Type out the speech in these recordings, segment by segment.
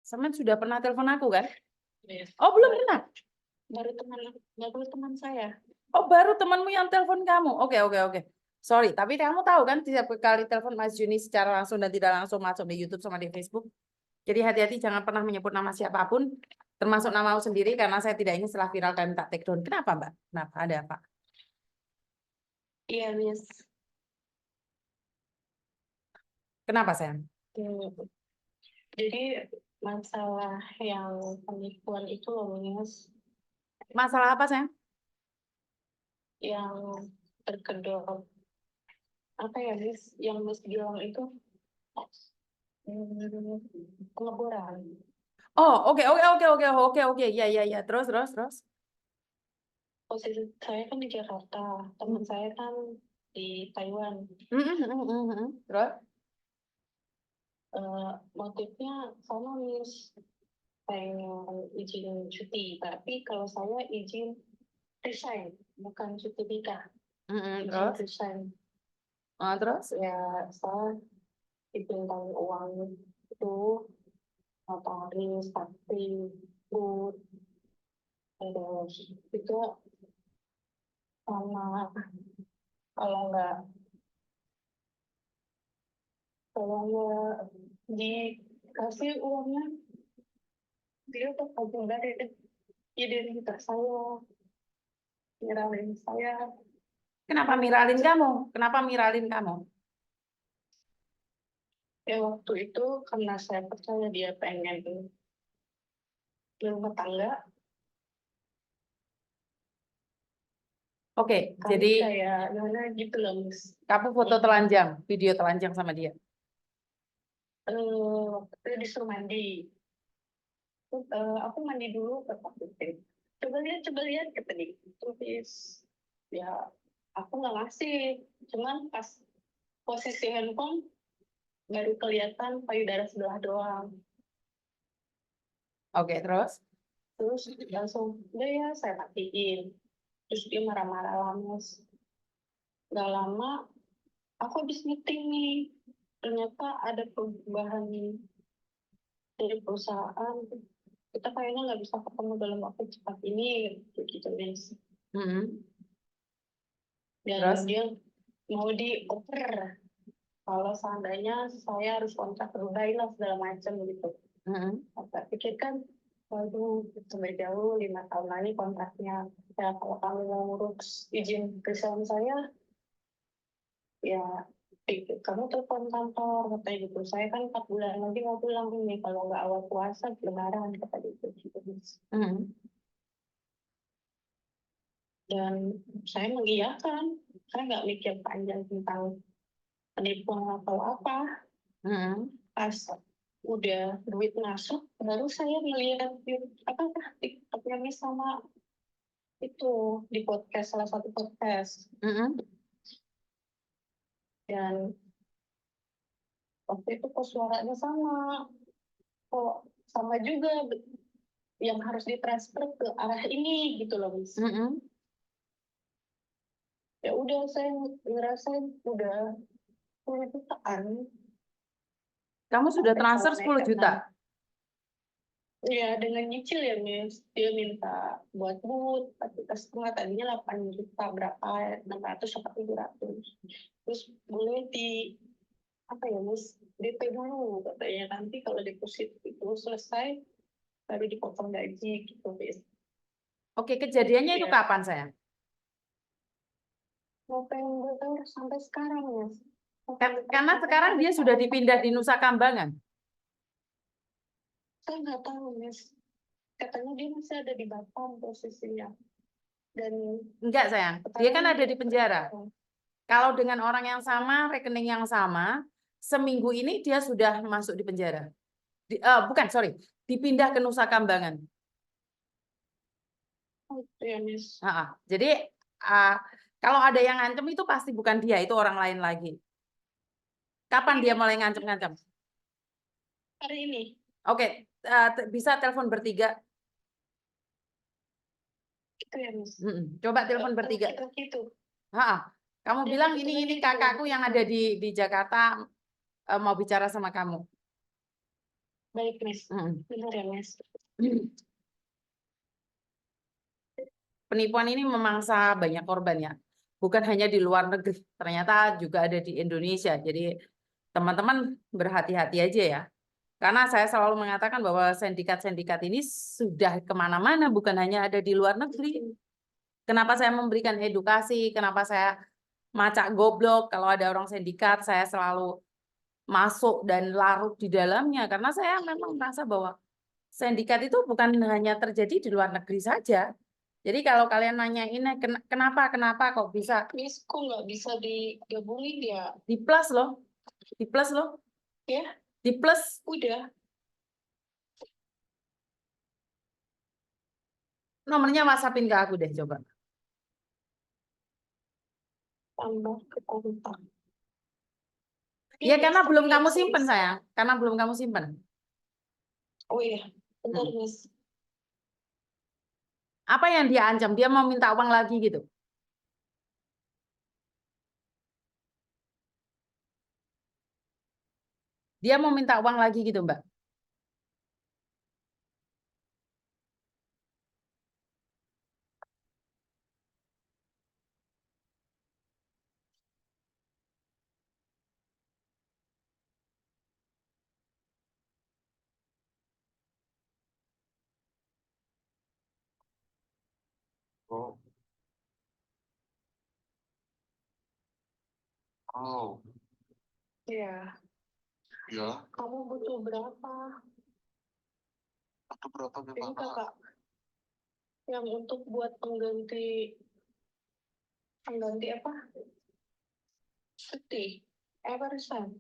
Semen sudah pernah telepon aku kan? Yes. Oh, belum pernah. Baru teman saya. Oh, baru temanmu yang telepon kamu. Oke. Sorry, tapi kamu tahu kan setiap kali telepon Mas Juni secara langsung dan tidak langsung masuk di YouTube sama di Facebook. Jadi hati-hati jangan pernah menyebut nama siapapun, termasuk namamu sendiri karena saya tidak ingin setelah viral kami tak take down. Kenapa, Mbak? Kenapa? Ada apa? Iya, Miss. Kenapa, sayang? Jadi masalah yang penipuan itu loh, Miss, Masalah apa, sayang? yang terkedok apa ya, Miss, yang Miss bilang itu pengeboran. Oh, oke. Ya. Terus. Posisi saya kan di Jakarta, teman saya kan di Taiwan. Terus? Motifnya sama, Miss, pengen izin cuti, tapi kalau saya izin resign, bukan cuti nikah. Izin Terus? resign. Terus? Ya, saya dipintain uang itu, notaris, saksi, bud, terus itu sama kalau nggak dikasih uangnya, dia bakal dari identitas saya, nyerahin saya. Kenapa miralin kamu? Kenapa miralin kamu? Ya waktu itu karena saya percaya dia pengen berumah tangga. Oke, Kan jadi kayak gimana gitu loh, Miss. kamu foto telanjang, video telanjang sama dia. Waktu itu disuruh mandi. Aku mandi dulu ke Pak. Coba lihat kata dia. Terus ya aku nggak ngasih. Cuman pas posisi handphone baru kelihatan payudara sebelah doang. Oke, terus? Terus langsung udah ya saya matiin. Terus dia marah-marah lah, Mas. Gak lama aku habis meeting nih. Ternyata ada perubahan dari perusahaan. Kita kayaknya nggak bisa ketemu dalam waktu cepat ini, gitu, Miss. Dan Terus? dia mau dioper kalau seandainya saya harus kontrak berubah lah segala macam gitu. Saya pikir kan, waduh, sampai jauh 5 tahun lagi kontraknya. Ya kalau kamu mau ngurus izin perusahaan saya, ya kamu telepon kantor, katanya gitu. Saya kan 4 bulan lagi mau pulang ini, kalau nggak awal puasa, lebaran, kata gitu. Dan saya mengiyakan, saya nggak mikir panjang tentang penipuan atau apa. Pas udah duit masuk, baru saya melihat TikToknya Miss sama itu di podcast, salah satu podcast. Dan waktu itu kok suaranya sama, kok sama juga yang harus ditransfer ke arah ini gitu loh, Miss. Ya udah saya ngerasain udah 10 jutaan. Kamu sudah transfer 10 juta? Iya, dengan nyicil ya, Miss. Dia minta buat booth, tapi setengah tadinya 8 juta, berapa, 600 atau 700. Terus boleh apa ya, Miss, DP dulu, katanya. Nanti kalau deposit itu selesai, baru dipotong gaji, gitu, Miss. Oke, kejadiannya itu kapan, sayang? November sampai sekarang, Miss. Karena sekarang dia sudah dipindah di Nusa Kambangan. Saya nggak tahu, Miss. Katanya dia masih ada di Batam posisinya. Dan enggak, sayang. Dia kan ada di penjara. Kalau dengan orang yang sama, rekening yang sama, seminggu ini dia sudah masuk di penjara. Dipindah ke Nusa Kambangan. Oh, ya, Miss. Jadi kalau ada yang ngancem itu pasti bukan dia, itu orang lain lagi. Kapan dia mulai ngancem-ngancem? Hari ini. Oke, bisa telepon bertiga. Itu ya, Miss. Coba telepon bertiga. Gitu. Kamu bilang ini kakakku yang ada di Jakarta mau bicara sama kamu. Baik, Miss. Mm. Benar ya, Miss? Penipuan ini memangsa banyak korban ya. Bukan hanya di luar negeri, ternyata juga ada di Indonesia. Jadi teman-teman berhati-hati aja ya. Karena saya selalu mengatakan bahwa sindikat-sindikat ini sudah kemana-mana, bukan hanya ada di luar negeri. Kenapa saya memberikan edukasi, kenapa saya macak goblok, kalau ada orang sindikat, saya selalu masuk dan larut di dalamnya. Karena saya memang merasa bahwa sindikat itu bukan hanya terjadi di luar negeri saja. Jadi kalau kalian nanyain kenapa kok bisa Miss, kok nggak bisa digabungin ya? di plus loh, di plus loh, Ya, di plus. udah. Nomornya WhatsAppin ke aku deh coba. Tambah ke kontak. Ya karena Miss, belum tapi kamu nggak simpen bisa. sayang, karena belum kamu simpen. Oh iya, bentar, Miss. Apa yang dia ancam? Dia mau minta uang lagi gitu. Dia mau minta uang lagi gitu, Mbak. Oh, oh, Iya. ya, Kamu butuh berapa? itu berapa Ini gimana? kakak yang untuk buat pengganti apa? Peti. Everson.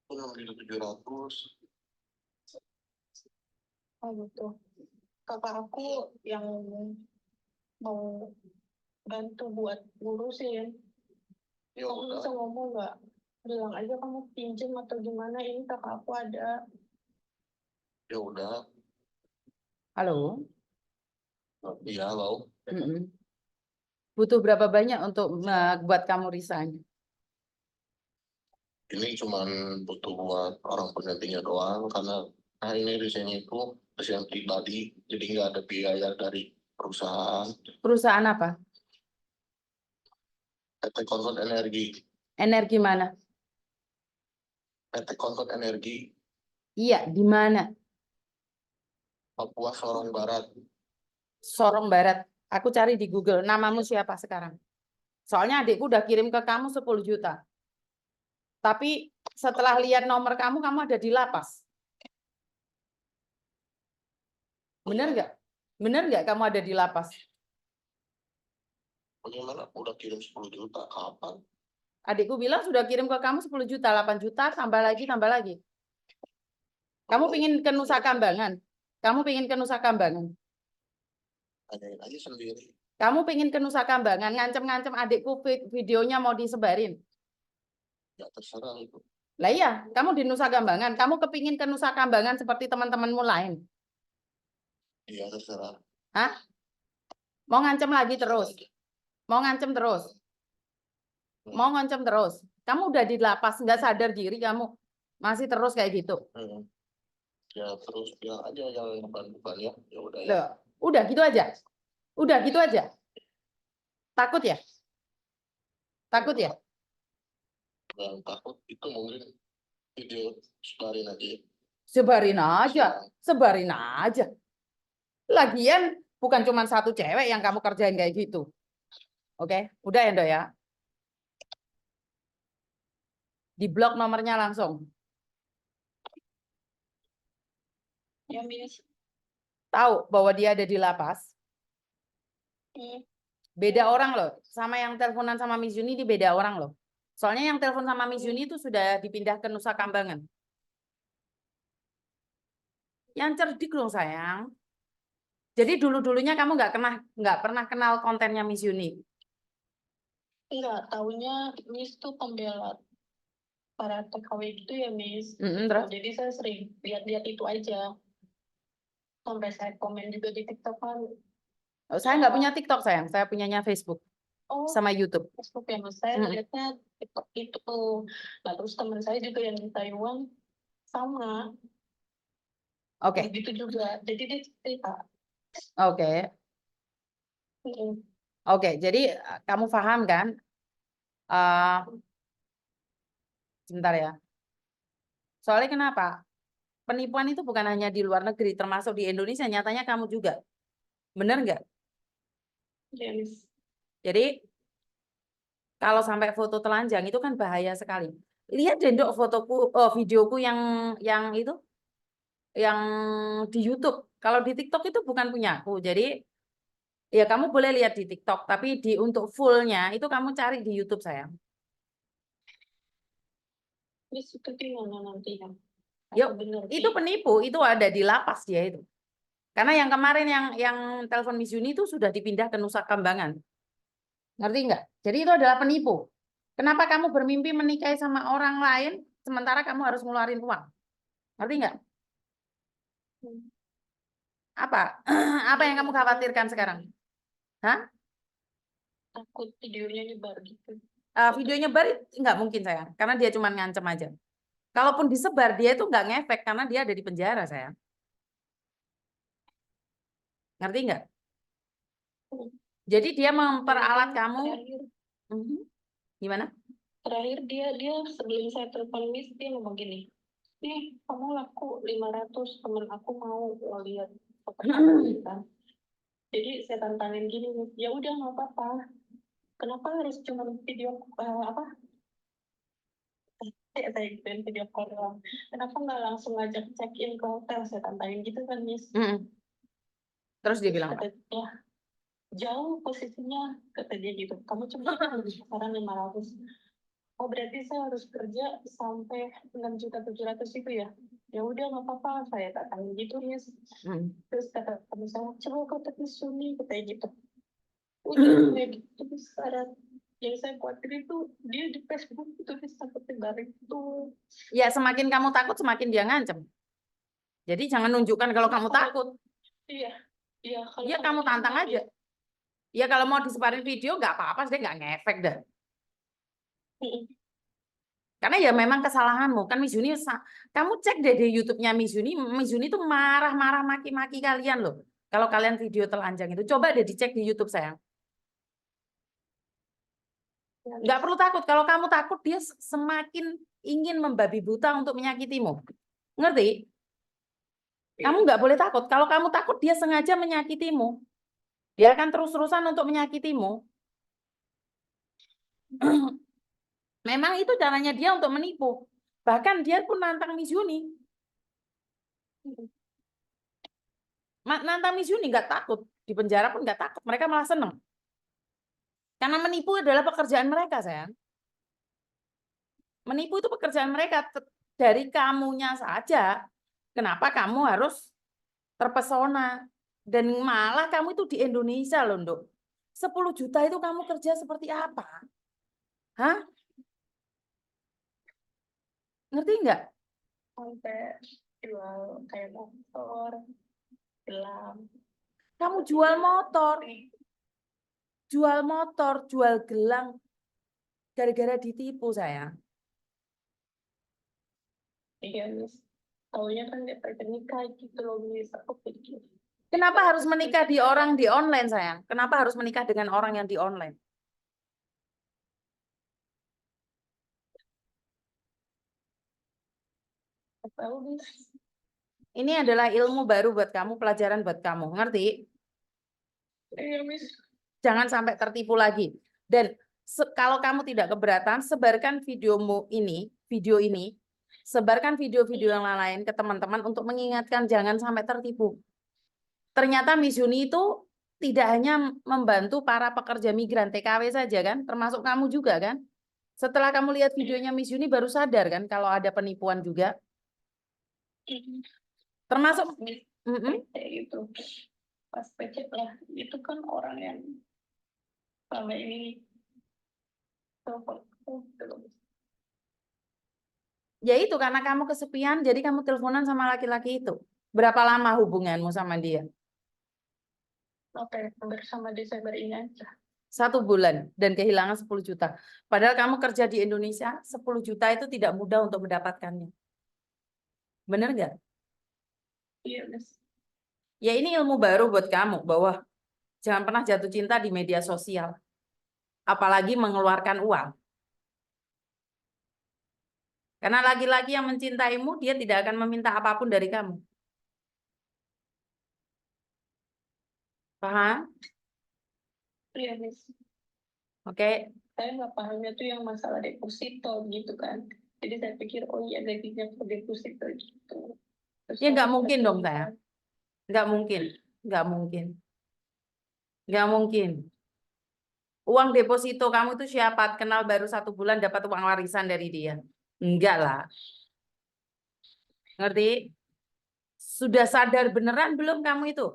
Itu 6.700. Oh gitu. Kakak aku yang mau bantu buat ngurusin. Ya Kamu udah, bisa ngomong nggak? Bilang aja kamu pinjam atau gimana, ini kakak aku ada. ya udah. Halo. Iya, lo. Mm-mm. Butuh berapa banyak untuk buat kamu resign? Ini cuman butuh buat orang penggantinya doang karena ini desainnya itu desain pribadi, jadi nggak ada biaya dari perusahaan. Perusahaan apa? PT Kontot Energi, Energi mana? PT Kontot Energi, Iya, di mana? Papua Sorong Barat. Sorong Barat. Aku cari di Google. Namamu siapa sekarang? Soalnya adikku udah kirim ke kamu 10 juta. Tapi setelah lihat nomor kamu ada di lapas. Bener nggak? Bener nggak kamu ada di lapas? Bagaimana? Udah kirim 10 juta, kapan? Adikku bilang sudah kirim ke kamu 10 juta, 8 juta, tambah lagi, tambah lagi. Kamu pingin ke Nusa Kambangan? Kamu pingin ke Nusa Kambangan? Tanyain aja sendiri. Kamu pingin ke Nusa Kambangan, ngancem-ngancem adikku videonya mau disebarin. Ya terserah itu. Lah iya, kamu di Nusa Kambangan, kamu kepingin ke Nusa Kambangan seperti teman-temanmu lain. Iya terserah. Hah? Mau ngancem lagi terus? Mau ngancem terus? Mau ngancem terus? Kamu udah di lapas, nggak sadar diri kamu. Masih terus kayak gitu. Ya terus bilang aja yang bukan ya. Ya udah ya. Loh, udah gitu aja. Udah gitu aja. Takut ya? Takut ya? Yang takut itu mungkin video sebarin aja. Sebarin aja. Sebarin aja. Lagian bukan cuma satu cewek yang kamu kerjain kayak gitu. Oke, udah ya, Ndo ya. Di blok nomornya langsung. Ya, Miss. Tahu bahwa dia ada di lapas. Beda orang loh. Sama yang teleponan sama Miss Yuni, di beda orang loh. Soalnya yang telepon sama Miss Yuni itu sudah dipindah ke Nusa Kambangan. Yang cerdik loh sayang. Jadi dulu-dulunya kamu nggak pernah kenal kontennya Miss Yuni. Enggak, taunya Miss tuh pembela para TKW gitu ya, Miss. Terus? Jadi saya sering lihat-lihat itu aja. Sampai saya komen juga di TikTok kan. Oh, saya nggak punya TikTok sayang, saya punyanya Facebook Oh, sama YouTube. Facebook ya, Mas. Saya lihatnya TikTok itu. Nah, terus teman saya juga yang di Taiwan, sama Oke, begitu juga. Jadi dia cerita. oke, Mm. oke. Jadi kamu paham kan? Eh, sebentar ya. Soalnya kenapa? Penipuan itu bukan hanya di luar negeri, termasuk di Indonesia. Nyatanya kamu juga. Bener nggak? Yes. Jadi kalau sampai foto telanjang itu kan bahaya sekali. Lihat deh Dok, fotoku, videoku yang itu, yang di YouTube. Kalau di TikTok itu bukan punyaku. Jadi ya kamu boleh lihat di TikTok, tapi untuk fullnya itu kamu cari di YouTube sayang. Terus itu gimana nantinya? Yuk, Apa benar itu penipu, itu ada di lapas dia itu. Karena yang kemarin yang telepon Miss Yuni itu sudah dipindah ke Nusa Kambangan. Ngerti nggak? Jadi itu adalah penipu. Kenapa kamu bermimpi menikahi sama orang lain, sementara kamu harus ngeluarin uang? Ngerti nggak? Apa? Apa yang kamu khawatirkan sekarang? Hah? Takut videonya nyebar gitu. Video nyebar nggak mungkin sayang, karena dia cuma ngancem aja. Kalaupun disebar, dia itu nggak ngefek karena dia ada di penjara sayang. Ngerti nggak? Jadi dia memperalat kamu. Terakhir, Gimana? terakhir dia sebelum saya telepon Miss, dia ngomong gini, nih kamu laku 500, temen aku mau lihat foto kamu kan. Jadi saya tantangin gini, ya udah nggak apa-apa. Kenapa harus cuma video apa? Saya gituin video call doang. Kenapa nggak langsung ngajak check in ke hotel? Saya tantangin gitu kan Miss. Terus dia bilang apa? Kata dia, jauh posisinya, kata dia gitu. Kamu cuma sekarang 500. Oh berarti saya harus kerja sampai 6.700.000 itu ya? Ya udah nggak apa-apa, saya tantangin gitu Miss. Terus kata teman saya, coba kau telepon Suni, katanya gitu. Udah kayak gitu sekarang. Yang saya khawatir itu dia di Facebook itu bisa ketebar itu. Ya semakin kamu takut semakin dia ngancem. Jadi jangan nunjukkan kalau kamu takut. Iya, iya. Kalau Ya kamu tantang aja. Ya kalau mau disebarin video nggak apa-apa, dia nggak ngefek dah. Karena ya memang kesalahanmu kan Miss Yuni. Kamu cek deh di YouTube-nya Miss Yuni. Miss Yuni tuh marah-marah maki-maki kalian loh. Kalau kalian video telanjang itu coba deh dicek di YouTube sayang. Nggak perlu takut. Kalau kamu takut, dia semakin ingin membabi buta untuk menyakitimu. Ngerti? Kamu nggak boleh takut. Kalau kamu takut, dia sengaja menyakitimu. Dia akan terus-terusan untuk menyakitimu. Memang itu caranya dia untuk menipu. Bahkan dia pun nantang Miss Yuni. Nantang Miss Yuni nggak takut. Di penjara pun nggak takut. Mereka malah seneng. Karena menipu adalah pekerjaan mereka, sayang. Menipu itu pekerjaan mereka. Dari kamunya saja, kenapa kamu harus terpesona? Dan malah kamu itu di Indonesia loh, Nduk. 10 juta itu kamu kerja seperti apa? Hah? Ngerti nggak? Sampai jual kayak motor, gelang. Kamu jual motor, jual gelang. Gara-gara ditipu, sayang. Iya, Miss. Taunya kan dia pengen nikah gitu loh, Miss. Aku pikir. Kenapa harus menikah di orang di online, sayang? Kenapa harus menikah dengan orang yang di online? Tahu, Miss. Ini adalah ilmu baru buat kamu, pelajaran buat kamu. Ngerti? Iya, Miss. Jangan sampai tertipu lagi. Dan kalau kamu tidak keberatan, sebarkan video ini, sebarkan video-video yang lain ke teman-teman untuk mengingatkan jangan sampai tertipu. Ternyata Miss Yuni itu tidak hanya membantu para pekerja migran TKW saja kan, termasuk kamu juga kan. Setelah kamu lihat videonya Miss Yuni baru sadar kan kalau ada penipuan juga. Termasuk Kayak gitu. Pas pecet lah, itu kan orang yang selama ini telepon. ya itu karena kamu kesepian jadi kamu teleponan sama laki-laki itu. Berapa lama hubunganmu sama dia? Oke, bersama Desember ini aja. 1 bulan dan kehilangan 10 juta. Padahal kamu kerja di Indonesia, 10 juta itu tidak mudah untuk mendapatkannya. Bener nggak? Iya, Miss. Ya ini ilmu baru buat kamu bahwa jangan pernah jatuh cinta di media sosial. Apalagi mengeluarkan uang. Karena laki-laki yang mencintaimu, dia tidak akan meminta apapun dari kamu. Paham? Iya, Miss. Oke. Saya nggak pahamnya tuh yang masalah deposito gitu kan. Jadi saya pikir, oh iya gajinya ke deposito gitu. Terus Ya nggak saya mungkin dong, cerita, sayang. Nggak mungkin. Nggak mungkin. Nggak mungkin. Uang deposito kamu itu siapa? Kenal baru 1 bulan dapat uang warisan dari dia. Enggak lah. Ngerti? Sudah sadar beneran belum kamu itu?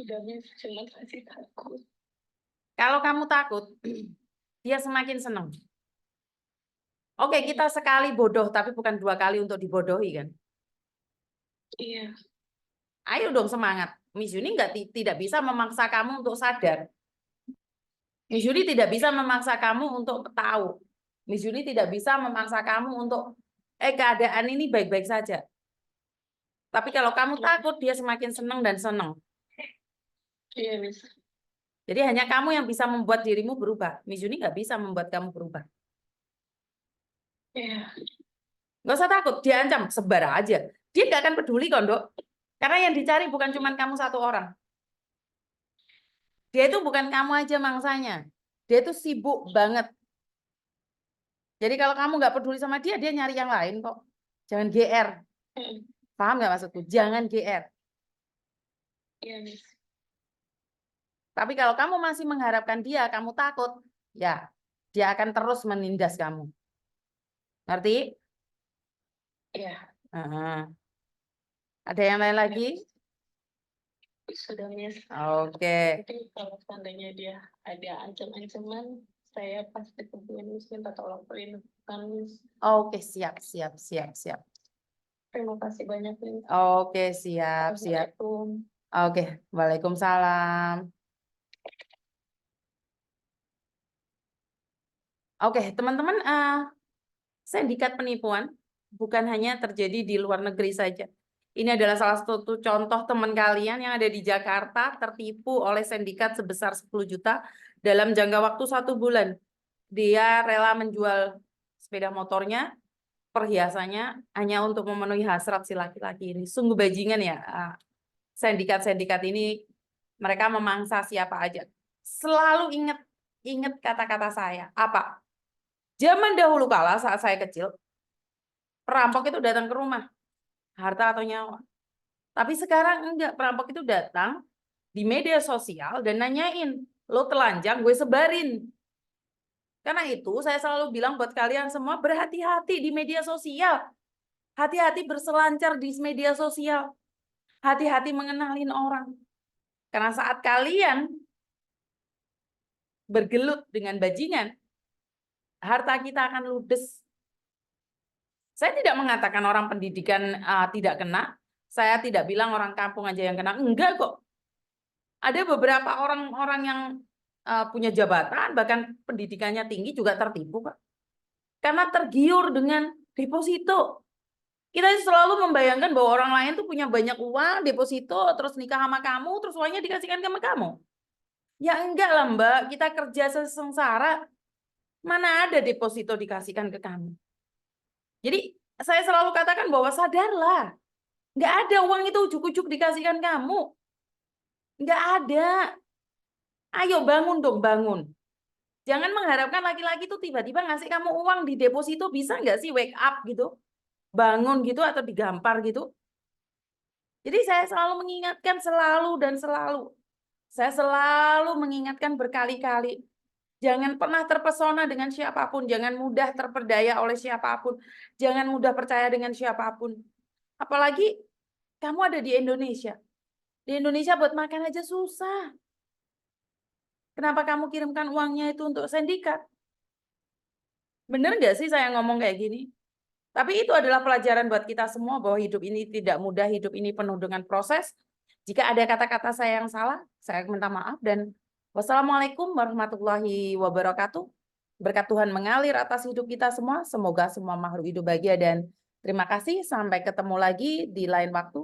udah Miss, cuma masih takut. Kalau kamu takut, dia semakin senang. Oke, kita sekali bodoh, tapi bukan 2 kali untuk dibodohi kan? Iya, Ayo dong semangat. Miss Yuni tidak bisa memaksa kamu untuk sadar. Miss Yuni tidak bisa memaksa kamu untuk tahu. Miss Yuni tidak bisa memaksa kamu untuk keadaan ini baik-baik saja. Tapi kalau kamu takut, dia semakin senang dan senang. iya Miss. Jadi hanya kamu yang bisa membuat dirimu berubah. Miss Yuni nggak bisa membuat kamu berubah. Iya, Nggak usah takut, dia ancam, sebar aja. Dia nggak akan peduli kok, Dok. Karena yang dicari bukan cuma kamu 1 orang. Dia itu bukan kamu aja mangsanya. Dia itu sibuk banget. Jadi kalau kamu nggak peduli sama dia, dia nyari yang lain kok. Jangan GR. Paham nggak maksudku? Jangan GR. iya Miss. Tapi kalau kamu masih mengharapkan dia, kamu takut, ya dia akan terus menindas kamu. Ngerti? Iya. Aha. Ada yang lain lagi? Sudah Miss. Oke. Jadi kalau seandainya dia ada ancam-ancaman, saya pasti kemudian Miss minta tolong perlindungan Miss. Oke, siap, siap, siap, siap. Terima kasih banyak Miss. Oke, siap, siap. Assalamualaikum. Oke, waalaikumsalam. Oke, teman-teman, sindikat penipuan bukan hanya terjadi di luar negeri saja. Ini adalah salah satu contoh teman kalian yang ada di Jakarta tertipu oleh sindikat sebesar 10 juta dalam jangka waktu 1 bulan. Dia rela menjual sepeda motornya, perhiasannya hanya untuk memenuhi hasrat si laki-laki ini. Sungguh bajingan ya. Sindikat-sindikat ini mereka memangsa siapa aja. Selalu ingat kata-kata saya. Apa? Zaman dahulu kala saat saya kecil, perampok itu datang ke rumah, harta atau nyawa. Tapi sekarang enggak, perampok itu datang di media sosial dan nanyain, lo telanjang, gue sebarin. Karena itu saya selalu bilang buat kalian semua, berhati-hati di media sosial. Hati-hati berselancar di media sosial. Hati-hati mengenalin orang. Karena saat kalian bergelut dengan bajingan, harta kita akan ludes. Saya tidak mengatakan orang pendidikan tidak kena. Saya tidak bilang orang kampung aja yang kena. Enggak kok. Ada beberapa orang-orang yang punya jabatan, bahkan pendidikannya tinggi juga tertipu, Pak. Karena tergiur dengan deposito. Kita selalu membayangkan bahwa orang lain tuh punya banyak uang, deposito, terus nikah sama kamu, terus uangnya dikasihkan sama kamu. Ya enggak lah, Mbak. Kita kerja sengsara. Mana ada deposito dikasihkan ke kamu? Jadi saya selalu katakan bahwa sadarlah. Nggak ada uang itu ujuk-ujuk dikasihkan kamu. Nggak ada. Ayo bangun dong, bangun. Jangan mengharapkan laki-laki itu tiba-tiba ngasih kamu uang di deposito. Bisa nggak sih wake up gitu? Bangun gitu atau digampar gitu. Jadi saya selalu mengingatkan selalu dan selalu. Saya selalu mengingatkan berkali-kali. Jangan pernah terpesona dengan siapapun. Jangan mudah terperdaya oleh siapapun. Jangan mudah percaya dengan siapapun. Apalagi kamu ada di Indonesia. Di Indonesia buat makan aja susah. Kenapa kamu kirimkan uangnya itu untuk sindikat? Bener nggak sih saya ngomong kayak gini? Tapi itu adalah pelajaran buat kita semua bahwa hidup ini tidak mudah, hidup ini penuh dengan proses. Jika ada kata-kata saya yang salah, saya minta maaf dan wassalamualaikum warahmatullahi wabarakatuh. Berkat Tuhan mengalir atas hidup kita semua. Semoga semua makhluk hidup bahagia dan Terima kasih, sampai ketemu lagi di lain waktu.